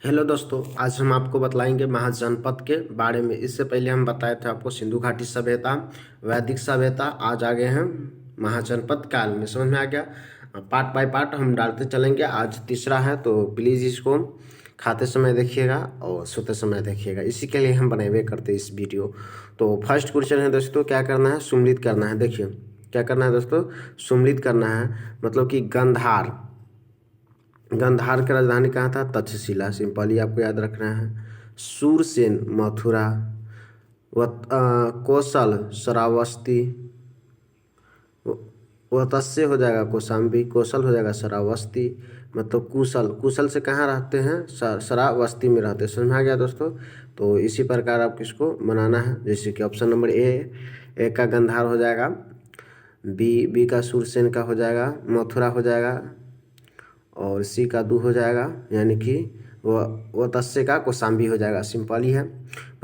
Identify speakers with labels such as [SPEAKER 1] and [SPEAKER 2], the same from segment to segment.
[SPEAKER 1] Hello दोस्तों, आज हम आपको बतलाएंगे महाजनपद के बारे में। इससे पहले हम बताए थे आपको सिंधु घाटी सभ्यता, वैदिक सभ्यता। आज आ गए हैं महाजनपद काल में। समझ में आ गया? पार्ट बाय पार्ट हम डालते चलेंगे। आज तीसरा है, तो प्लीज़ इसको खाते समय देखिएगा और सोते समय देखिएगा। इसी के लिए हम बनाए हुए करते इस वीडियो। तो फर्स्ट क्वेश्चन है दोस्तों, क्या करना है? सुम्मिलित करना है। देखिए क्या करना है दोस्तों, सुम्मिलित करना है। मतलब कि गंधार की राजधानी कहाँ था? तक्षशिला। सिंपल ही आपको याद रखना है। सूरसेन मथुरा। कौशल श्रावस्ती। वत्स्य हो जाएगा कौशाम्बी। कौशल हो जाएगा श्रावस्ती। मतलब कुशल से कहाँ रहते हैं? श्रावस्ती में रहते हैं। समझ में आ गया दोस्तों? तो इसी प्रकार आप किसको बनाना है, जैसे कि ऑप्शन नंबर ए का गंधार हो जाएगा, बी का सूरसेन का हो जाएगा, मथुरा हो जाएगा, और सी का दू हो जाएगा, यानी कि वो तस्य का कौशाम्बी हो जाएगा। सिंपल ही है।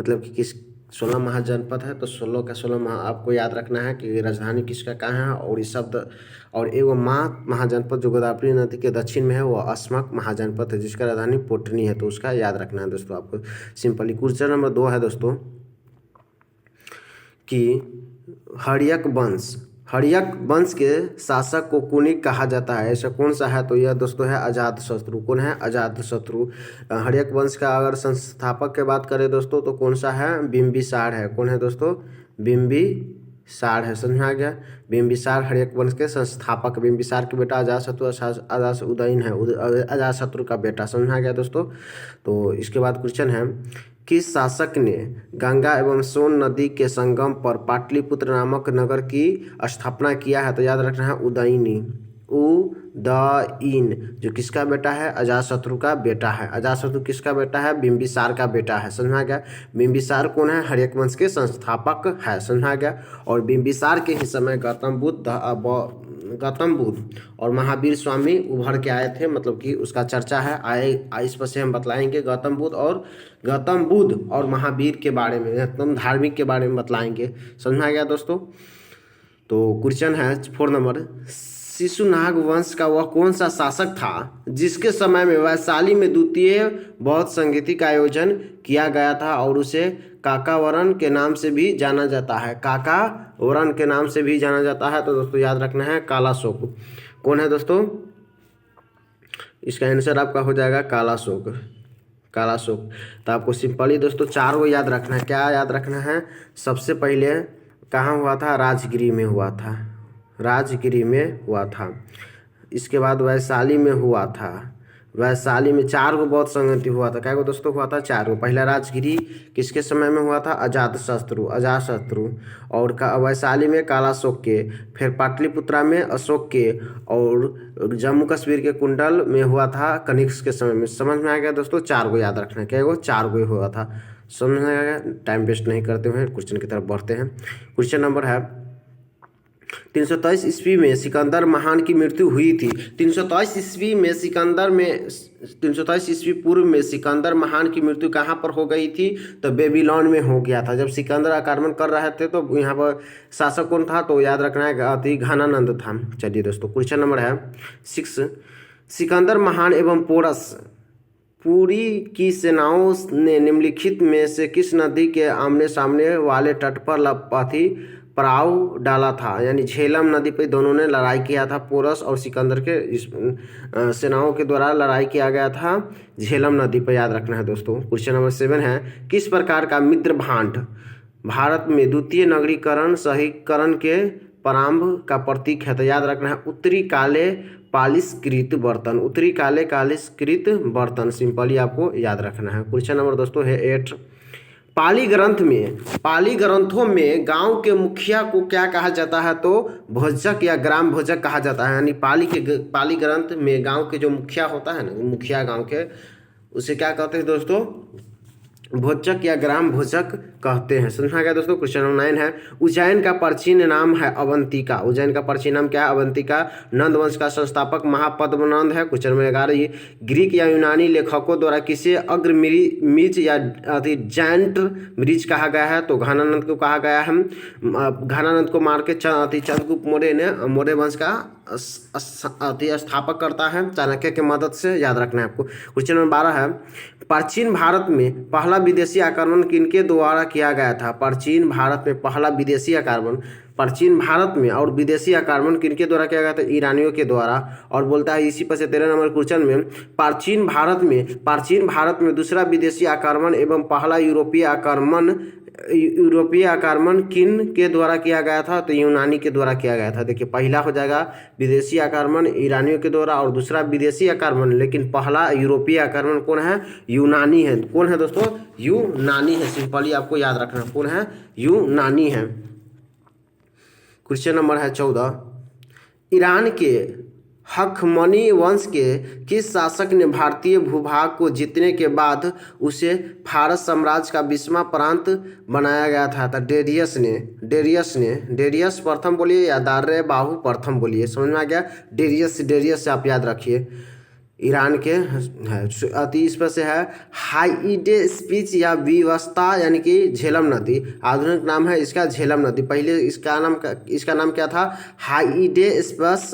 [SPEAKER 1] मतलब कि किस 16 महाजनपद है, तो 16 का 16 आपको याद रखना है कि राजधानी किसका कहाँ है। और इस शब्द और एगो महाजनपद जो गोदावरी नदी के दक्षिण में है वो अस्मक महाजनपद है, जिसका राजधानी पोटनी है। तो उसका याद रखना है दोस्तों आपको। सिंपली क्वेश्चन नंबर 2 है दोस्तों कि हर्यक वंश के शासक को कुनिक कहा जाता है। ऐसा कौन सा है? तो यह दोस्तों है अजातशत्रु। कौन है? अजातशत्रु। हर्यक वंश का अगर संस्थापक के बात करें दोस्तों तो कौन सा है? बिंबिसार है। कौन है दोस्तों? बिंबिसार है। समझ में आ गया? बिंबिसार हर्यक वंश के संस्थापक। बिंबिसार के बेटा अजातशत्रु उदयन है, अजातशत्रु का बेटा। समझ में आ गया दोस्तों? तो इसके बाद क्वेश्चन है, किस शासक ने गंगा एवं सोन नदी के संगम पर पाटलिपुत्र नामक नगर की स्थापना किया है? तो याद रखना है उदयनी। उदयन जो किसका बेटा है? अजातशत्रु का बेटा है। अजातशत्रु किसका बेटा है? बिंबिसार का बेटा है। समझ में आ गया? बिंबिसार कौन है? हर्यक वंश के संस्थापक है। समझ में आ गया? और बिंबिसार के ही समय गौतम बुद्ध और महावीर स्वामी उभर के आए थे। मतलब कि उसका चर्चा है इस पर से हम बतलाएंगे गौतम बुद्ध और महावीर के बारे में, एकदम धार्मिक के बारे में बतलाएंगे। समझ में आ गया दोस्तों? तो क्वेश्चन है 4 नंबर, शिशुनाग वंश का वह कौन सा शासक था जिसके समय में वैशाली में द्वितीय बौद्ध संगीति का आयोजन किया गया था और उसे काकावरन के नाम से भी जाना जाता है? काकावरन के नाम से भी जाना जाता है। तो दोस्तों याद रखना है कालाशोक। कौन है दोस्तों? इसका आंसर आपका हो जाएगा कालाशोक। तो आपको सिंपली दोस्तों 4 को याद रखना है। क्या याद रखना है? सबसे पहले कहाँ हुआ था? राजगिरी में हुआ था। इसके बाद वैशाली में हुआ था। वैशाली में 4 गो बौद्ध संगति हुआ था। क्या गो दोस्तों हुआ था? 4 गो। पहला राजगिरी किसके समय में हुआ था? अजातशत्रु। और वैशाली में कालाशोक के, फिर पाटलिपुत्रा में अशोक के, और जम्मू कश्मीर के कुंडल में हुआ था कनिष्क के समय में। समझ में आ गया दोस्तों? 4 गो याद रखना है। क्या गो? 4 गो हुआ था। समझ में आ गया? टाइम वेस्ट नहीं करते हुए क्वेश्चन की तरफ बढ़ते हैं। क्वेश्चन नंबर है 323 ईस्वी में सिकंदर महान की मृत्यु हुई थी। 323 ईस्वी पूर्व में सिकंदर महान की मृत्यु कहाँ पर हो गई थी? तो बेबीलोन में हो गया था। जब सिकंदर आक्रमण कर रहे थे तो यहाँ पर शासक कौन था? तो याद रखना है घनानंद था। चलिए दोस्तों क्वेश्चन नंबर है 6, सिकंदर महान एवं पोरस पूरी की सेनाओं ने निम्नलिखित में से किस नदी के आमने सामने वाले तट पर पड़ाव डाला था? यानी झेलम नदी पे दोनों ने लड़ाई किया था। पोरस और सिकंदर के सेनाओं के द्वारा लड़ाई किया गया था झेलम नदी पर। याद रखना है दोस्तों। क्वेश्चन नंबर 7 है, किस प्रकार का मित्रभांड भारत में द्वितीय नगरीकरण सहीकरण के प्रारंभ का प्रतीक है? तो याद रखना है उत्तरी काले पालिशकृत बर्तन। सिंपली आपको याद रखना है। क्वेश्चन नंबर दोस्तों है 8, पाली ग्रंथों में गांव के मुखिया को क्या कहा जाता है? तो भोजक या ग्राम भोजक कहा जाता है। यानी पाली ग्रंथ में गांव के जो मुखिया होता है ना, मुखिया गांव के, उसे क्या कहते हैं दोस्तों? भोजक या ग्राम भोजक कहते हैं। समझा गया दोस्तों? क्वेश्चन नंबर 9 है, उज्जैन का प्राचीन नाम है अवंतिका। उज्जैन का प्राचीन नाम क्या है? अवंतिका। नंद वंश का संस्थापक महापद्मनंद है। क्वेश्चन नंबर 11, ग्रीक या यूनानी लेखकों द्वारा किसे अग्रमिज या जायंट ब्रिज कहा गया है? तो घनानंद को कहा गया है। घनानंद को मार के चंद्रगुप्त मौर्य ने मौर्य वंश का स्थापक करता है चाणक्य की मदद से, याद रखना है आपको। क्वेश्चन नंबर 12 है, प्राचीन भारत में पहला विदेशी आक्रमण किनके द्वारा किया गया था? प्राचीन भारत में पहला विदेशी आक्रमण, प्राचीन भारत में और विदेशी आक्रमण किनके द्वारा किया गया था? ईरानियों के द्वारा। और बोलता है इसी पर से 13 नंबर क्वेश्चन में, प्राचीन भारत में दूसरा विदेशी आक्रमण एवं पहला यूरोपीय आक्रमण किन के द्वारा किया गया था? तो यूनानी के द्वारा किया गया था। देखिए पहला हो जाएगा विदेशी आक्रमण ईरानियों के द्वारा और दूसरा विदेशी आक्रमण, लेकिन पहला यूरोपीय आक्रमण कौन है? यूनानी है। कौन है दोस्तों? यूनानी है। सिंपली आपको याद रखना कौन है? यूनानी है। क्वेश्चन नंबर है 14, ईरान के हखमनी वंश के किस शासक ने भारतीय भूभाग को जीतने के बाद उसे फारस साम्राज्य का 20वां प्रांत बनाया गया था? तो डेरियस प्रथम बोलिए या दार्य बाहु प्रथम बोलिए, समझ में आ गया? डेरियस से आप याद रखिए। ईरान के अति इस पर से है हाइडे स्पीच या विवस्ता यानी कि झेलम नदी, आधुनिक नाम है इसका झेलम नदी। पहले इसका नाम क्या था? हाइडेस्पस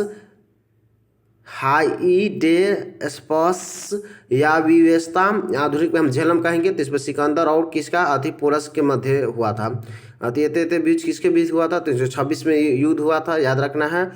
[SPEAKER 1] या विवेस्ता, आधुनिक में हम झेलम कहेंगे। तो इस पर सिकंदर और किसका पोरस के मध्य हुआ था? बीच किसके बीच हुआ था? 326 में युद्ध हुआ था, याद रखना है।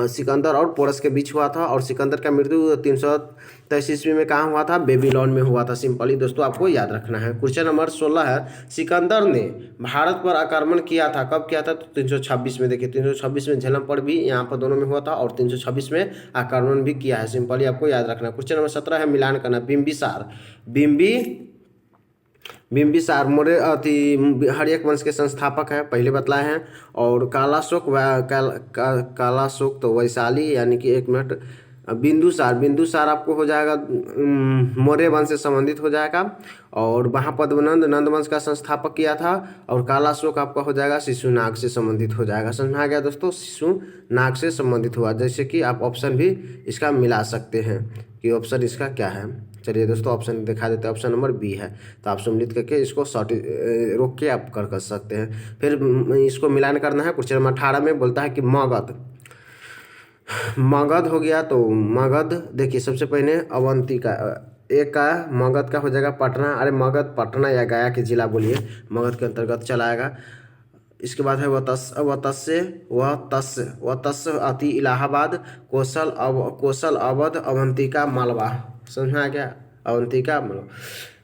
[SPEAKER 1] सिकंदर और पोरस के बीच हुआ था और सिकंदर का मृत्यु 323 ईस्वी में कहाँ हुआ था? बेबीलोन में हुआ था। सिंपली दोस्तों आपको याद रखना है। क्वेश्चन नंबर 16 है, सिकंदर ने भारत पर आक्रमण किया था, कब किया था? तो 326 में। देखिए 326 में झेलम पर भी यहाँ पर दोनों में हुआ था और 326 में आक्रमण भी किया है। सिंपली आपको याद रखना। क्वेश्चन नंबर 17 है, मिलान करना। बिम्बिसार मौर्य हर्यक वंश के संस्थापक है, पहले बतलाए हैं। और कालाशोक तो वैशाली यानी कि 1 मिनट, बिंदुसार आपको हो जाएगा मौर्य वंश से संबंधित हो जाएगा। और महापद्मनंद नंद वंश का संस्थापक किया था। और कालाशोक आपका हो जाएगा शिशुनाग से संबंधित हो जाएगा। समझ में आ गया दोस्तों? शिशुनाग से संबंधित हुआ। जैसे कि आप ऑप्शन भी इसका मिला सकते हैं कि ऑप्शन इसका क्या है। चलिए दोस्तों ऑप्शन दिखा देते हैं। ऑप्शन नंबर बी है, तो आप सम्मिलित करके इसको रोक के आप कर सकते हैं। फिर इसको मिलान करना है। क्वेश्चन नंबर 18 में बोलता है कि मगध हो गया। तो मगध देखिए सबसे पहले अवंतिका, एक का मगध का हो जाएगा पटना। अरे मगध पटना या गया के जिला बोलिए, मगध के अंतर्गत चला आएगा। इसके बाद है वत्स्य अति इलाहाबाद, कौशल अवध, अवंतिका मालवा। समझ में आ गया? अवंतिका मालवा।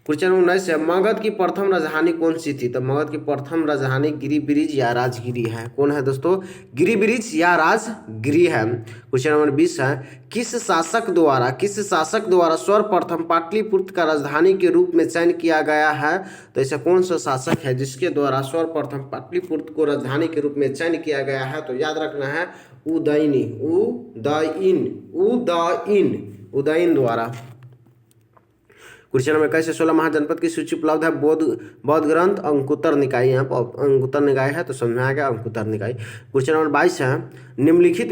[SPEAKER 1] क्वेश्चन 19 है, मगध की प्रथम राजधानी कौन सी थी? तो मगध की प्रथम राजधानी गिरिब्रिज या राजगिरी है। कौन है दोस्तों? गिरिब्रिज या राजगिरी है। क्वेश्चन नंबर 20 है, किस शासक द्वारा सर्वप्रथम पाटलिपुत्र का राजधानी के रूप में चयन किया गया है? तो ऐसा कौन सा शासक है जिसके द्वारा सर्वप्रथम पाटलिपुत्र को राजधानी के रूप में चयन किया गया है? तो याद रखना है उदयन द्वारा। क्वेश्चन नंबर 21 से 16 महाजनपद की सूची उपलब्ध है। बौद्ध ग्रंथ अंकुतर निकाय, यहाँ पर अंकुतर निकाय है तो समझ में आ गया अंकुतर निकाय। क्वेश्चन नंबर 22 है, निम्नलिखित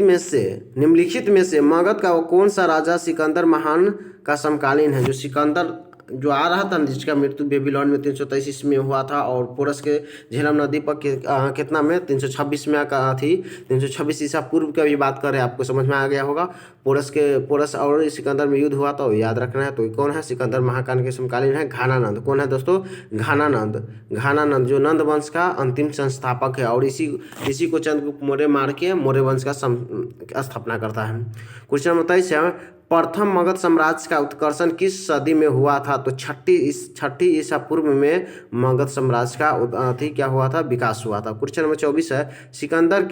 [SPEAKER 1] में से मगध का कौन सा राजा सिकंदर महान का समकालीन है? जो सिकंदर जो आ रहा था जिसका मृत्यु बेबीलोन में 323 ईस्वी में हुआ था और पोरस के झेलम नदी पर कितना में 326 में थी। 326 ईसा पूर्व की भी बात करें, आपको समझ में आ गया होगा। पोरस और सिकंदर में युद्ध हुआ तो याद रखना है। तो कौन है? सिकंदर महाकान के समकालीन है घानानंद। कौन है दोस्तों? घानानंद जो नंद वंश का अंतिम संस्थापक है और इसी को चंद्रगुप्त मौर्य मार के मौर्य वंश का स्थापना करता है। क्वेश्चन नंबर 23 है, प्रथम मगध साम्राज्य का उत्कर्षण किस सदी में हुआ था? तो छठी ईसा पूर्व में मगध साम्राज्य का क्या हुआ था? विकास हुआ था। क्वेश्चन नंबर 24 है, सिकंदर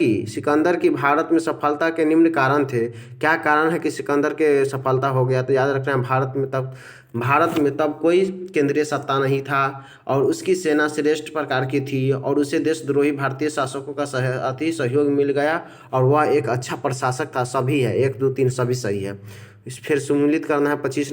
[SPEAKER 1] की भारत में सफलता के निम्न कारण थे। क्या कारण है कि सिकंदर के सफलता हो गया? तो याद रखना है भारत में तब कोई केंद्रीय सत्ता नहीं था और उसकी सेना श्रेष्ठ प्रकार की थी और उसे देशद्रोही भारतीय शासकों का अति सहयोग मिल गया और वह एक अच्छा प्रशासक था। सभी है 1 2 3 सभी सही है। फिर सम्मिलित करना है 25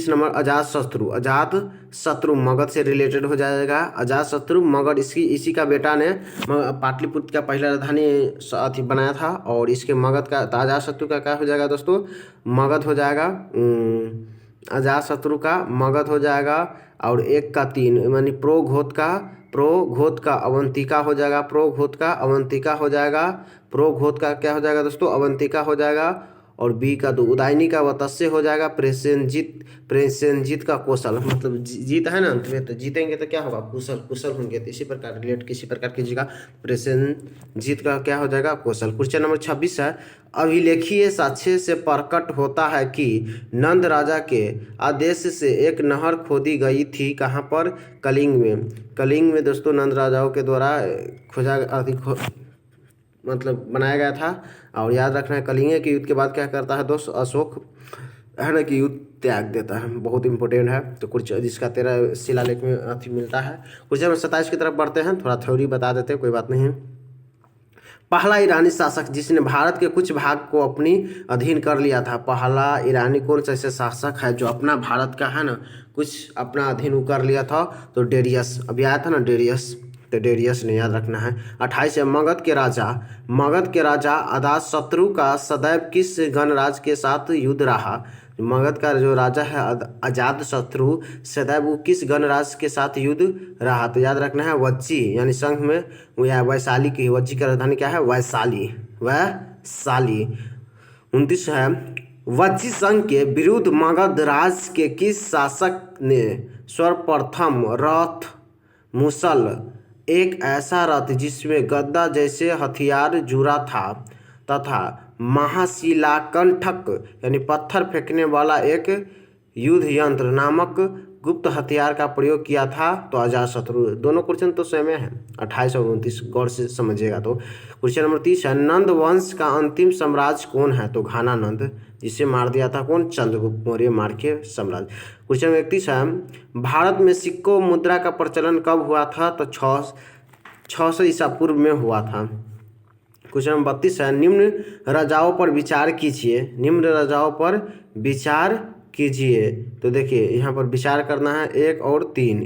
[SPEAKER 1] नंबर अजातशत्रु मगध से रिलेटेड हो जाएगा। अजातशत्रु मगध इसी का बेटा ने पाटलिपुत्र का पहला राजधानी बनाया था और इसके मगध का अजातशत्रु का क्या हो जाएगा दोस्तों? मगध हो जाएगा अजातशत्रु का मगध हो जाएगा, और 1 का 3 यानी प्रोघोत का अवंतिका हो जाएगा, प्रोघोत का अवंतिका हो जाएगा, प्रोघोत का क्या हो जाएगा दोस्तों, अवंतिका हो जाएगा। और बी का 2 उदायनी का वत्स्य हो जाएगा, प्रेसेनजीत का कौशल, मतलब जीत है ना अंत में, तो जीतेंगे तो क्या होगा, कुशल होंगे, तो इसी प्रकार रिलेट किसी प्रकार कीजिएगा। प्रेसेनजीत का क्या हो जाएगा, कौशल। क्वेश्चन नंबर 26 है, अभिलेखीय साक्ष्य से प्रकट होता है कि नंद राजा के आदेश से एक नहर खोदी गई थी, कहाँ पर, कलिंग में दोस्तों नंद राजाओं के द्वारा मतलब बनाया गया था। और याद रखना है, कलिंग के युद्ध के बाद क्या करता है दोस्त, अशोक है ना कि युद्ध त्याग देता है, बहुत इंपॉर्टेंट है। तो कुछ जिसका 13 शिलालेख में मिलता है। क्वेश्चन नंबर 27 की तरफ बढ़ते हैं, थोड़ा थ्योरी बता देते हैं, कोई बात नहीं। पहला ईरानी शासक जिसने भारत के कुछ भाग को अपनी अधीन कर लिया था, पहला ईरानी कौन सा ऐसे शासक है जो अपना भारत का है ना कुछ अपना अधीन कर लिया था, तो डेरियस, अभी आया था ना डेरियस, तो डेरियस ने, याद रखना है। 28 है, मगध के राजा अजातशत्रु का सदैव किस गणराज के साथ युद्ध रहा, मगध का जो राजा है अजातशत्रु सदैव वो किस गणराज के साथ युद्ध रहा, तो याद रखना है वज्जी, यानी संघ में या वैशाली की, वज्जी की राजधानी क्या है, वैशाली। 29 है, वज्जी संघ के विरुद्ध मगध राज के किस शासक ने सर्वप्रथम रथ मुसल, एक ऐसा रथ जिसमें गद्दा जैसे हथियार जुड़ा था तथा महाशिलाकंठक यानी पत्थर फेंकने वाला एक युद्ध यंत्र नामक गुप्त हथियार का प्रयोग किया था, तो अजातशत्रु। दोनों क्वेश्चन तो सेम है, 28 और 29 गौर से समझिएगा। तो क्वेश्चन नंबर 30 है, नंद वंश का अंतिम साम्राज्य कौन है, तो घानानंद, जिसे मार दिया था कौन, चंद्रगुप्त मौर्य मार के साम्राज्य। क्वेश्चन नंबर 31 है, भारत में सिक्कों मुद्रा का प्रचलन कब हुआ था, तो 600 ईसा पूर्व में हुआ था। क्वेश्चन नंबर 32 है, निम्न रजाओं पर विचार कीजिए, तो देखिए यहाँ पर विचार करना है 1 और 3,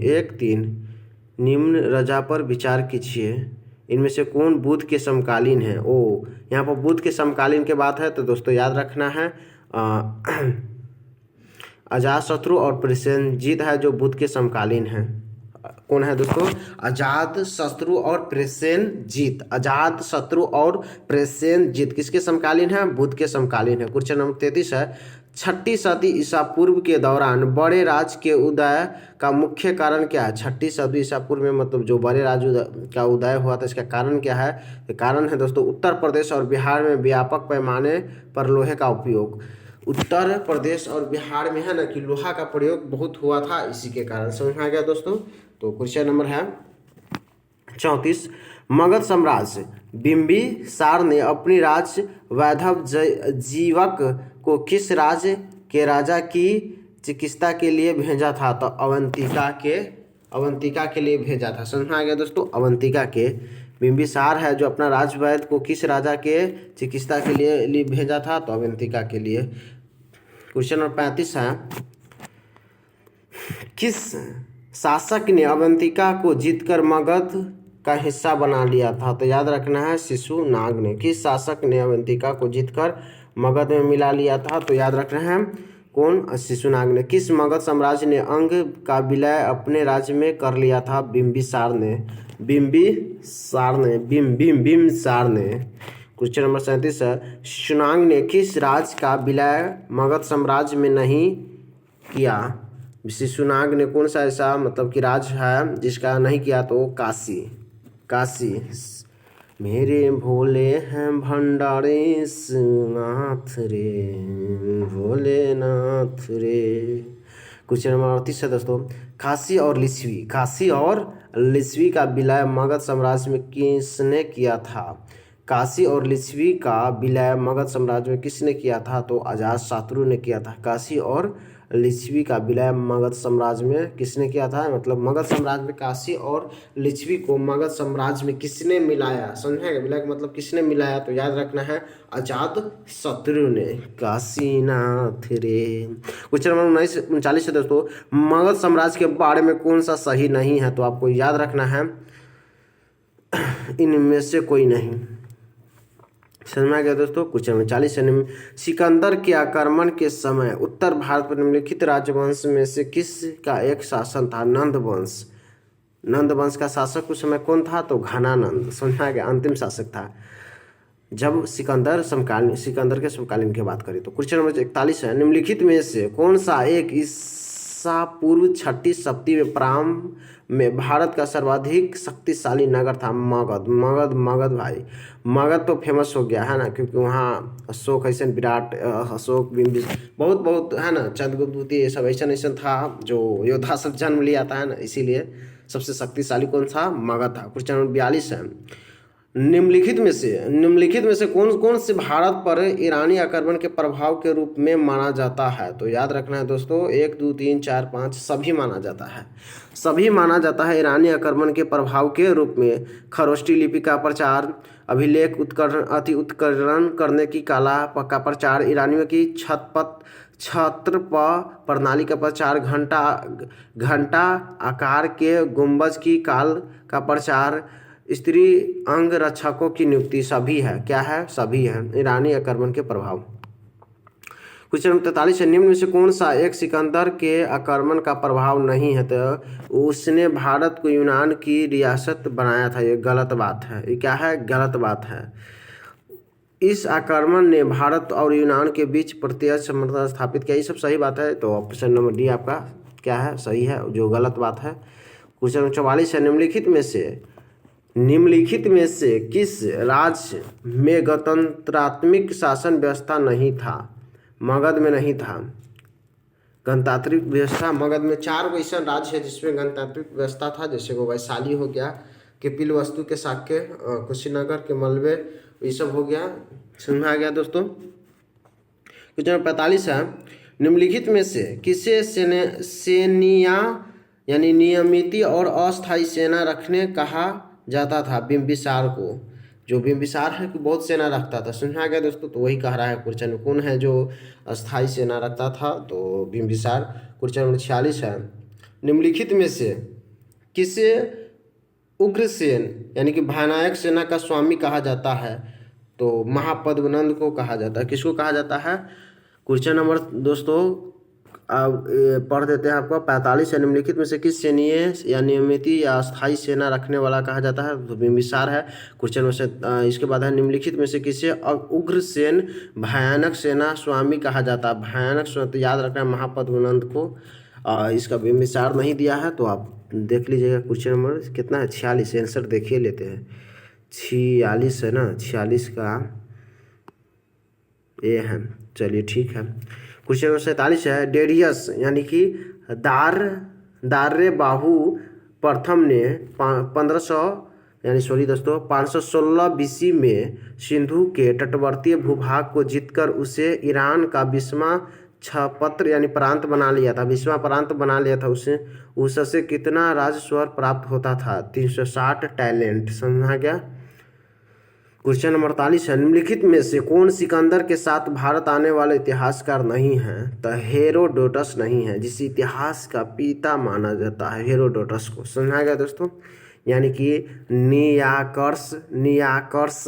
[SPEAKER 1] निम्न रजा पर विचार कीजिए, इनमें से कौन बुद्ध के समकालीन है, यहाँ पर बुद्ध के समकालीन के बात है, तो दोस्तों याद रखना है अजातशत्रु और प्रेसेनजीत है जो बुद्ध के समकालीन है। कौन है दोस्तों, अजातशत्रु और प्रेसेनजीत किसके समकालीन है, बुद्ध के समकालीन है। क्वेश्चन नंबर 33 है, 6ठी सदी ईसा पूर्व के दौरान बड़े राज के उदय का मुख्य कारण क्या है, 6ठी सदी ईसा पूर्व में मतलब जो बड़े राज का उदय हुआ था, इसका कारण क्या है, कारण है दोस्तों उत्तर प्रदेश और बिहार में व्यापक पैमाने पर लोहे का उपयोग, उत्तर प्रदेश और बिहार में है ना कि लोहा का प्रयोग बहुत हुआ था, इसी के कारण। समझ में आ गया दोस्तों। तो क्वेश्चन नंबर है 34, मगध साम्राज्य बिंबिसार ने अपनी राज वैभव जीवक को किस राज्य के राजा की चिकित्सा के लिए भेजा था, तो अवंतिका के लिए भेजा था। समझ में आ गया दोस्तों, अवंतिका के, बिंबिसार है जो अपना राजवैद्य को किस राजा के चिकित्सा के लिए भेजा था, तो अवंतिका के लिए। क्वेश्चन नंबर 35 है, किस शासक ने अवंतिका को जीतकर मगध का हिस्सा बना लिया था, तो याद रखना है शिशुनाग ने। किस शासक ने अवंतिका को जीतकर मगध में मिला लिया था, तो याद रखना है कौन, शिशुनाग ने। किस मगध साम्राज्य ने अंग का विलय अपने राज्य में कर लिया था, बिंबिसार ने। क्वेश्चन नंबर 37 है, शिशुनाग ने किस राज्य का विलय मगध साम्राज्य में नहीं किया, शिशुनाग ने कौन सा ऐसा मतलब कि राज्य है जिसका नहीं किया, तो काशी। मेरे भोले हैं भंडारेनाथ रे, भोलेनाथ रे। क्वेश्चन नंबर 38 है दोस्तों, काशी और लिच्छवी का विलय मगध साम्राज्य में किसने किया था, काशी और लिच्छवी का विलय मगध साम्राज्य में किसने किया था, तो अजातशत्रु ने किया था। काशी और लिच्छवी का विलय मगध साम्राज्य में किसने किया था, मतलब मगध साम्राज्य में काशी और लिच्छवी को मगध साम्राज्य में किसने मिलाया, समझेगा, विलय का मतलब किसने मिलाया, तो याद रखना है अजातशत्रु ने, काशीनाथ रे। क्वेश्चन नंबर 39 है दोस्तों, मगध साम्राज्य के बारे में कौन सा सही नहीं है, तो आपको याद रखना है इनमें से कोई नहीं। समझ में आ गया दोस्तों। क्वेश्चन नंबर 40 है, सिकंदर के आक्रमण के समय उत्तर भारत पर निम्नलिखित राजवंश में से किस का एक शासन था? नंद वंश। नंद वंश का शासक उस समय कौन था? तो घनानंद। समझ में आ गया, अंतिम शासक था जब सिकंदर के समकालीन की बात करें। तो क्वेश्चन नंबर 41 है, निम्नलिखित में से कौन सा एक ईसा पूर्व 6वीं शताब्दी में प्रारंभ में भारत का सर्वाधिक शक्तिशाली नगर था? मगध भाई, मगध तो फेमस हो गया है ना, क्योंकि वहाँ अशोक ऐसा विराट, अशोक बहुत है ना, चंद्रगुप्त द्वितीय, ये सब ऐसा था जो योद्धा सब जन्म लिया था, है ना, इसीलिए सबसे शक्तिशाली कौन सा? मगध था। क्वेश्चन नंबर 42 है, निम्नलिखित में से कौन कौन से भारत पर ईरानी आक्रमण के प्रभाव के रूप में माना जाता है? तो याद रखना है दोस्तों, 1 2 3 4 5 सभी माना जाता है, सभी माना जाता है ईरानी आक्रमण के प्रभाव के रूप में। खरोष्टी लिपि का प्रचार, अभिलेख उत्करण करने की कला का प्रचार, ईरानियों की छत्र प्रणाली का प्रचार, घंटा आकार के गुंबज की काल का प्रचार, स्त्री अंग रक्षकों की नियुक्ति, सभी है। क्या है? सभी है ईरानी आक्रमण के प्रभाव। क्वेश्चन नंबर 43 है, निम्न में से कौन सा एक सिकंदर के आक्रमण का प्रभाव नहीं है? तो उसने भारत को यूनान की रियासत बनाया था। ये गलत बात है। ये क्या है? गलत बात है। इस आक्रमण ने भारत और यूनान के बीच प्रत्यक्ष संबंध स्थापित किया। ये सब सही बात है। तो ऑप्शन नंबर डी आपका क्या है? सही है, जो गलत बात है। क्वेश्चन नंबर 44 है, निम्नलिखित में से किस राज्य में गणतंत्रात्मक शासन व्यवस्था नहीं था? मगध में नहीं था गणतांत्रिक व्यवस्था। मगध में 4 वैसा राज्य है जिसमें गणतांत्रिक व्यवस्था था, जैसे वो वैशाली हो गया, कपिलवस्तु के शाक्य, कुशीनगर के मलबे, ये सब हो गया। समझ में आ गया दोस्तों। क्वेश्चन नंबर 45 है, निम्नलिखित में से किसे सेनिया यानी नियमित और अस्थायी सेना रखने कहा जाता था? बिंबिसार को। जो बिंबिसार है कि बहुत सेना रखता था। समझ में आ गया दोस्तों। तो वही कह रहा है क्वेश्चन, कौन है जो अस्थायी सेना रखता था? तो बिंबिसार। क्वेश्चन नंबर 46 है, निम्नलिखित में से किसे उग्रसेन यानी कि भयानक सेना का स्वामी कहा जाता है? तो महापद्मनंद को कहा जाता है। किसको कहा जाता है? क्वेश्चन नंबर दोस्तों पढ़ देते हैं आपको। 45 है, निम्नलिखित में से किस सैन्य या नियमित या अस्थायी सेना रखने वाला कहा जाता है? तो बिंबिसार है। क्वेश्चन में से इसके बाद है, निम्नलिखित में से किसे उग्रसेन भयानक सेना स्वामी कहा जाता है? भयानक सेना, तो याद रखना है महापद्मनंद को। इसका बिंबिसार नहीं दिया है, तो आप देख लीजिएगा। क्वेश्चन नंबर कितना है? 46। आंसर देखिए लेते हैं। 46 है ना, 46 का ये है। चलिए ठीक है। क्वेश्चन नंबर 47 है, डेरियस यानी कि दार्य बाहु प्रथम ने 516 बीसी में सिंधु के तटवर्ती भूभाग को जीतकर उसे ईरान का 20वां छपत्र यानी प्रांत बना लिया था। 20वां प्रांत बना लिया था उससे कितना राजस्व प्राप्त होता था? 360 टैलेंट। समझा गया। क्वेश्चन नंबर 48 है, निम्नलिखित में से कौन सिकंदर के साथ भारत आने वाले इतिहासकार नहीं है? तो हेरोडोटस नहीं है, जिसे इतिहास का पिता माना जाता है, हेरोडोटस को। समझा गया दोस्तों। यानी कि नियाकर्स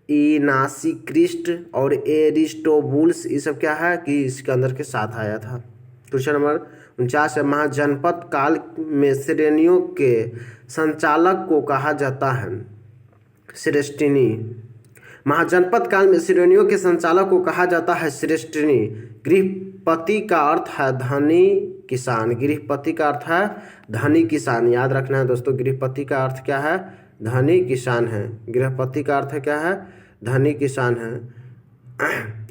[SPEAKER 1] इनासीक्रिस्ट और एरिस्टोबुलस, ये सब क्या है कि सिकंदर के साथ आया था। क्वेश्चन नंबर 49 है, महाजनपद काल में श्रेणियों के संचालक को कहा जाता है? श्रेष्ठिनी। महाजनपद काल में श्रेणियों के संचालक को कहा जाता है श्रेष्ठिनी। गृहपति का अर्थ है धनी किसान। गृहपति का अर्थ है धनी किसान। याद रखना है दोस्तों, गृहपति का अर्थ क्या है? धनी किसान है। गृहपति का अर्थ क्या है? धनी किसान है।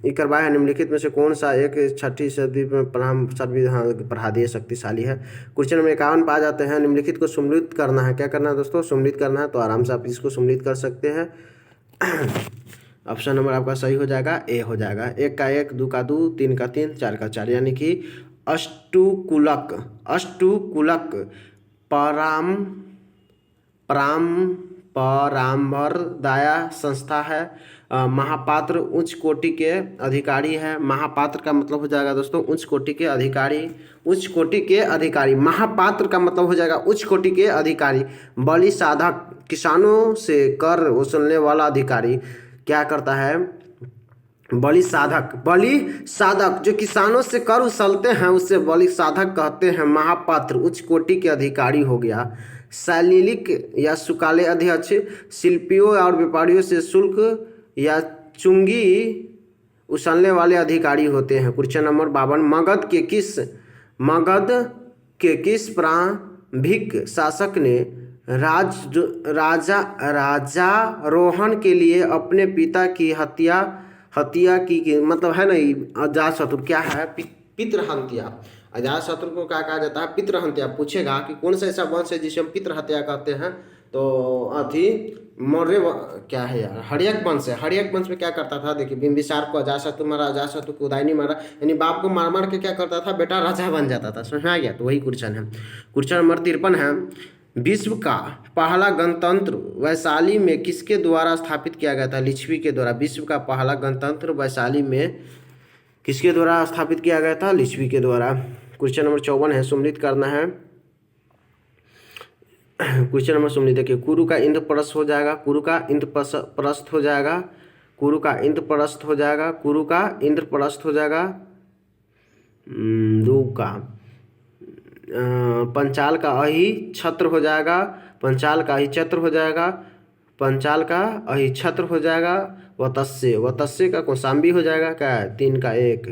[SPEAKER 1] ये करवाया है, निम्नलिखित में से कौन सा एक 6वीं सदी में पढ़ा दिए शक्तिशाली है? क्वेश्चन नंबर 51 पे आ जाते हैं, निम्नलिखित को सम्मिलित करना है। क्या करना है दोस्तों? सम्मिलित करना है। तो आराम से आप इसको सम्मिलित कर सकते हैं। ऑप्शन नंबर आपका सही हो जाएगा, ए हो जाएगा। 1 का 1, 2 का 2, 3 का 3, 4 का 4, यानी कि अष्टुकुलक पराम्बरदाया संस्था है। महापात्र उच्च कोटि के अधिकारी है। महापात्र का मतलब हो जाएगा दोस्तों उच्च कोटि के अधिकारी। उच्च कोटि के अधिकारी, महापात्र का मतलब हो जाएगा उच्च कोटि के अधिकारी। बलि साधक, किसानों से कर वसूलने वाला अधिकारी। क्या करता है, बलि साधक जो किसानों से कर उछलते हैं उससे बलि साधक कहते हैं। महापात्र उच्च कोटि के अधिकारी हो गया। शैलिक या सुकाले अध्यक्ष शिल्पियों और व्यापारियों से शुल्क या चुंगी उछलने वाले अधिकारी होते हैं। क्वेश्चन नंबर 52, मगध के किस प्रारंभिक शासक ने राजारोहण के लिए अपने पिता की हत्या की मतलब है ना अजातशत्रु क्या है, पितृहत्या। अजातशत्रु को क्या कहा जाता है, पितृहत्या। पूछेगा कि कौन सा ऐसा वंश है जिसे हम पितृहत्या कहते हैं, तो मौर्य क्या है यार, हर्यक वंश है। हर्यक वंश में क्या करता था, देखिए बिंबिसार को अजातशत्रु मारा, अजातशत्रु को उदयनी मारा, यानी बाप को मार मार के क्या करता था, बेटा राजा बन जाता था। समझ में आ गया, तो वही क्वेश्चन है। क्वेश्चन नंबर 53 है, विश्व का पहला गणतंत्र वैशाली में किसके द्वारा स्थापित किया गया था, लिच्छवी के द्वारा। विश्व का पहला गणतंत्र वैशाली में किसके द्वारा स्थापित किया गया था, लिच्छवी के द्वारा। क्वेश्चन नंबर 54 है, सम्मिलित करना है। क्वेश्चन नंबर सम्मिलित देखिए, कुरु का इंद्रप्रस्थ हो जाएगा, कुरु का इंद्रप्रस्थ हो जाएगा, कुरु का इंद्रप्रस्थ हो जाएगा, कुरु का इंद्रप्रस्थ हो जाएगा। दो का पंचाल का अहि छत्र हो जाएगा, पंचाल का अहि छत्र हो जाएगा, पंचाल का अहि छत्र हो जाएगा। वतस्य का कौशाम्बी हो जाएगा, क्या है 3 का 1,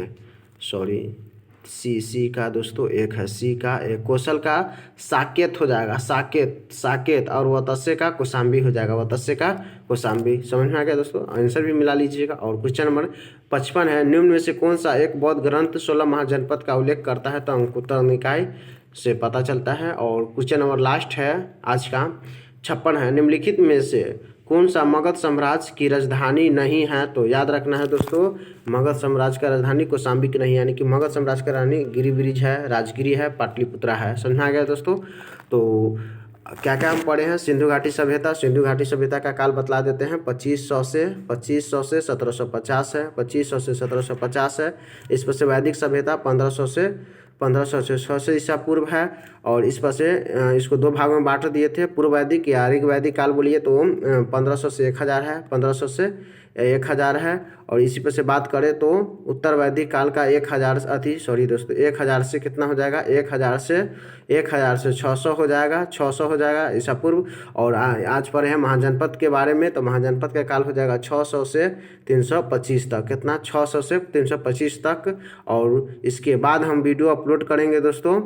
[SPEAKER 1] सॉरी सी का दोस्तों 1 है, सी का 1। कौशल का साकेत हो जाएगा, साकेत और वतस्य का कौशाम्बी हो जाएगा, वतस्य का कौशाम्बी। समझ में आ गया दोस्तों, आंसर भी मिला लीजिएगा। और क्वेश्चन नंबर 55 है, निम्न में से कौन सा एक बौद्ध ग्रंथ 16 महाजनपद का उल्लेख करता है, तो अंगुत्तर निकाय से पता चलता है। और क्वेश्चन नंबर लास्ट है आज का 56 है, निम्नलिखित में से कौन सा मगध साम्राज्य की राजधानी नहीं है, तो याद रखना है दोस्तों, मगध साम्राज्य का राजधानी कौशाम्बी की नहीं, यानी कि मगध साम्राज्य का राजधानी गिरिब्रिज है, राजगिरी है, पाटलिपुत्रा है। समझ आ गया दोस्तों। तो क्या क्या हम पढ़े हैं, सिंधु घाटी सभ्यता, सिंधु घाटी सभ्यता का काल बतला देते हैं, 2500 से 1750 है, 2500 से 1750 है। इस पर से वैदिक सभ्यता 1500 से 600 ईसा पूर्व है। और इस पर से इसको 2 भागों में बांट दिए थे, पूर्व वैदिक या ऋग वैदिक काल बोलिए तो 1500 से 1000 है, 1500 से 1000 है। और इसी पर से बात करें तो उत्तर वैदिक काल का 1000 से कितना हो जाएगा, 1000 से 600 हो जाएगा, 600 हो जाएगा ईसा पूर्व। और आज पर है महाजनपद के बारे में, तो महाजनपद का काल हो जाएगा 600 से 325 तक, कितना 600 से 325 तक। और इसके बाद हम वीडियो अपलोड करेंगे दोस्तों,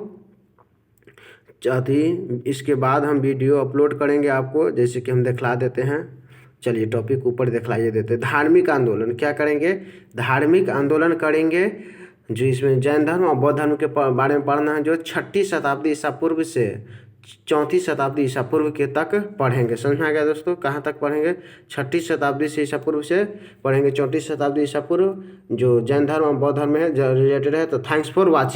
[SPEAKER 1] इसके बाद हम वीडियो अपलोड करेंगे आपको, जैसे कि हम दिखला देते हैं। चलिए टॉपिक ऊपर दिखलाइए देते, धार्मिक आंदोलन क्या करेंगे, धार्मिक आंदोलन करेंगे, जो इसमें जैन धर्म और बौद्ध धर्म के बारे में पढ़ना है, जो 6ठी शताब्दी ईसा पूर्व से 4थी शताब्दी ईसा पूर्व के तक पढ़ेंगे। समझ में आ गया दोस्तों, कहाँ तक पढ़ेंगे, 6ठी शताब्दी से ईसा पूर्व से पढ़ेंगे 4ठी शताब्दी ईसा पूर्व, जो जैन धर्म और बौद्ध धर्म है जो रिलेटेड है। तो थैंक्स फॉर वॉचिंग।